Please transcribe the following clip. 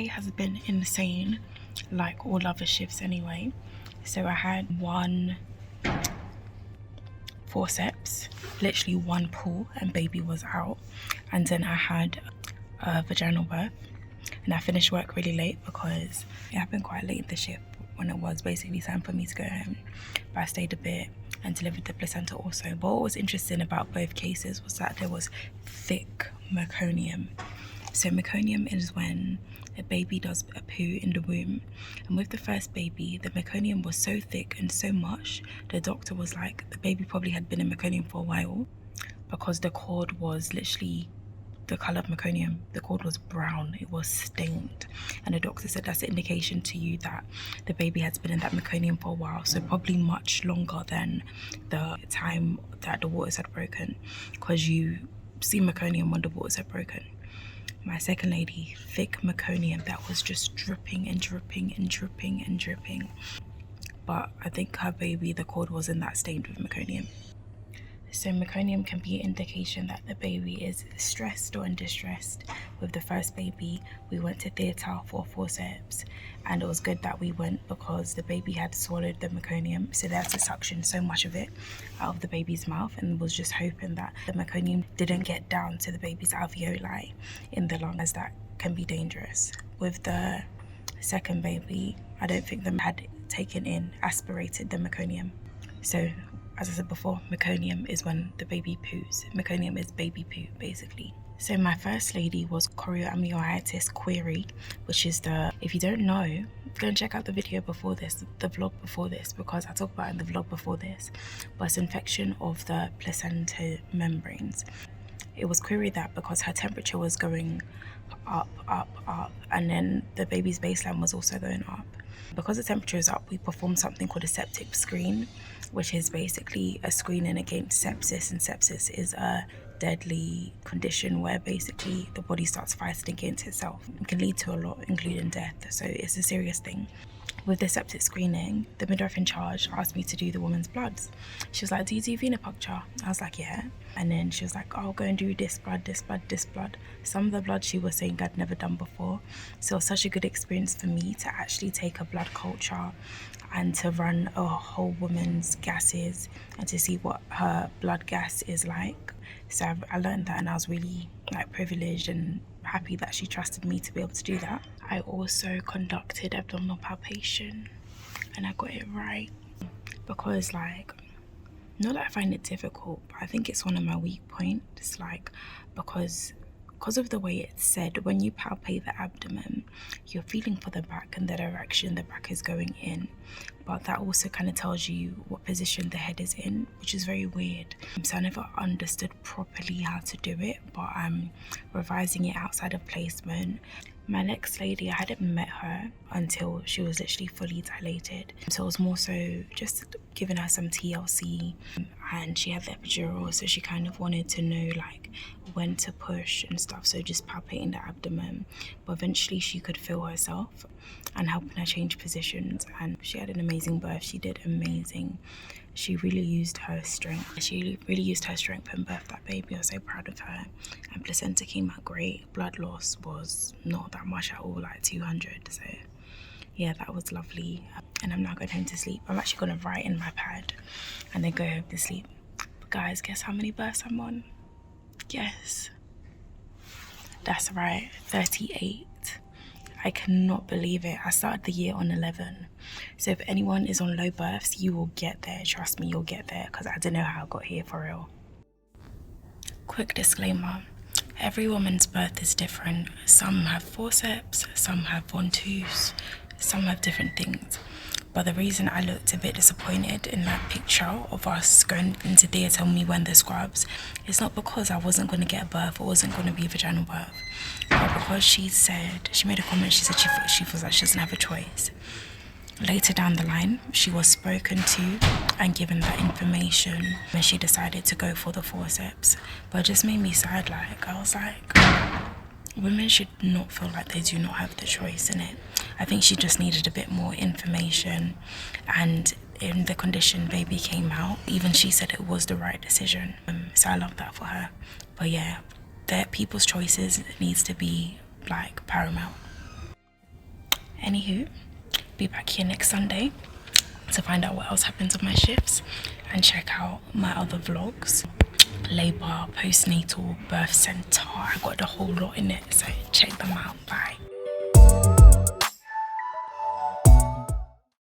day has been insane, like all other shifts anyway. So I had one forceps, literally one pull, and baby was out. And then I had a vaginal birth, and I finished work really late because it happened quite late in the shift when it was basically time for me to go home. But I stayed a bit and delivered the placenta also. But what was interesting about both cases was that there was thick meconium. So meconium is when a baby does a poo in the womb, and with the first baby the meconium was so thick and so much, the doctor was like, the baby probably had been in meconium for a while, because the cord was literally the colour of meconium. The cord was brown, it was stained, and the doctor said that's an indication to you that the baby has been in that meconium for a while, so probably much longer than the time that the waters had broken, because you see meconium when the waters had broken. My second lady, thick meconium that was just dripping and dripping and dripping and dripping. But I think her baby, the cord wasn't that stained with meconium. So meconium can be an indication that the baby is stressed or in distress. With the first baby, we went to theatre for forceps, and it was good that we went because the baby had swallowed the meconium, so they had to suction so much of it out of the baby's mouth, and was just hoping that the meconium didn't get down to the baby's alveoli in the lung, as that can be dangerous. With the second baby, I don't think them had aspirated the meconium. So as I said before, meconium is when the baby poos. Meconium is baby poo, basically. So my first lady was chorioamnionitis query, which is if you don't know, go and check out the video before this, the vlog before this, because I talk about it in the vlog before this, but it's infection of the placenta membranes. It was queried that because her temperature was going up, and then the baby's baseline was also going up. Because the temperature is up, we perform something called a septic screen, which is basically a screening against sepsis, and sepsis is a deadly condition where basically the body starts fighting against itself. It can lead to a lot, including death, so it's a serious thing. With the septic screening, the midwife in charge asked me to do the woman's bloods. She was like, do you do venipuncture? I was like, yeah. And then she was like, oh, go and do this blood, this blood, this blood. Some of the blood she was saying I'd never done before. So it was such a good experience for me to actually take a blood culture and to run a whole woman's gases and to see what her blood gas is like. So I learned that, and I was really privileged and happy that she trusted me to be able to do that. I also conducted abdominal palpation, and I got it right, because not that I find it difficult, but I think it's one of my weak points, because of the way it's said, when you palpate the abdomen, you're feeling for the back and the direction the back is going in, but that also kind of tells you what position the head is in, which is very weird. So I never understood properly how to do it, but I'm revising it outside of placement. My next lady, I hadn't met her until she was literally fully dilated. So it was more so just giving her some TLC, and she had the epidural, so she kind of wanted to know when to push and stuff, so just palpating the abdomen. But eventually she could feel herself and helping her change positions, and she had an amazing birth. She did amazing. She really used her strength. and birthed that baby. I was so proud of her. And placenta came out great. Blood loss was not that much at all, 200. So yeah, that was lovely. And I'm now going home to sleep. I'm actually going to write in my pad and then go home to sleep. But guys, guess how many births I'm on? Guess. That's right, 38. I cannot believe it. I started the year on 11. So if anyone is on low births, you will get there. Trust me, you'll get there, because I don't know how I got here for real. Quick disclaimer. Every woman's birth is different. Some have forceps, some have ventouse, some have different things. But the reason I looked a bit disappointed in that picture of us going into theatre when we went the scrubs is not because I wasn't going to get a birth or wasn't going to be a vaginal birth, but because she made a comment, she said she feels like she doesn't have a choice. Later down the line, she was spoken to and given that information when she decided to go for the forceps. But it just made me sad. I was like, women should not feel like they do not have the choice in it. I think she just needed a bit more information, and in the condition baby came out, even she said it was the right decision. So I love that for her. But yeah, people's choices needs to be paramount. Anywho, be back here next Sunday to find out what else happens on my shifts and check out my other vlogs. Labour, postnatal, birth centre, I got the whole lot in it, so check them out. Bye.